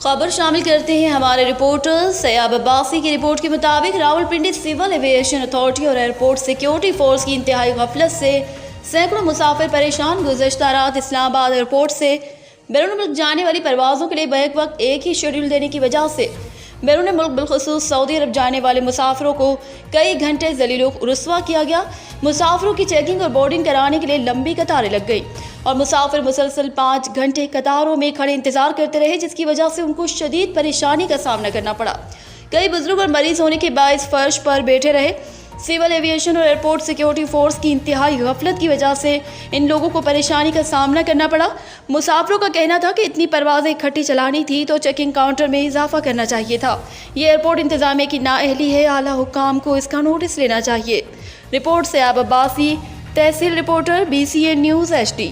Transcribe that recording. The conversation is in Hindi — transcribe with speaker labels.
Speaker 1: खबर शामिल करते हैं हमारे रिपोर्टर सयाब अब्बासी की रिपोर्ट के मुताबिक रावलपिंडी सिविल एविएशन अथॉरिटी और एयरपोर्ट सिक्योरिटी फोर्स की इंतहाई गफलत से सैकड़ों मुसाफिर परेशान। गुज़श्ता रात इस्लामाबाद एयरपोर्ट से बैरून मुल्क जाने वाली परवाज़ों के लिए बैक वक्त एक ही शेड्यूल देने की वजह से बैरून मुल्क बिलखुसूस सऊदी अरब जाने वाले मुसाफिरों को कई घंटे ज़लील रुस्वा किया गया। मुसाफिरों की चेकिंग और बोर्डिंग कराने के लिए लंबी कतारें लग गई और मुसाफिर मुसलसल 5 घंटे कतारों में खड़े इंतजार करते रहे, जिसकी वजह से उनको शदीद परेशानी का सामना करना पड़ा। कई बुजुर्ग और मरीज होने के बायस फर्श पर बैठे रहे। सिविल एविएशन और एयरपोर्ट सिक्योरिटी फोर्स की इंतहाई गफलत की वजह से इन लोगों को परेशानी का सामना करना पड़ा। मुसाफिरों का कहना था कि इतनी परवाज़ें इकट्ठी चलानी थी तो चेकिंग काउंटर में इजाफा करना चाहिए था। ये एयरपोर्ट इंतजामिया की नाअहली है, आला हुकाम को इसका नोटिस लेना चाहिए। रिपोर्ट सयाब अब्बासी, तहसील रिपोर्टर, BCN न्यूज़ HD।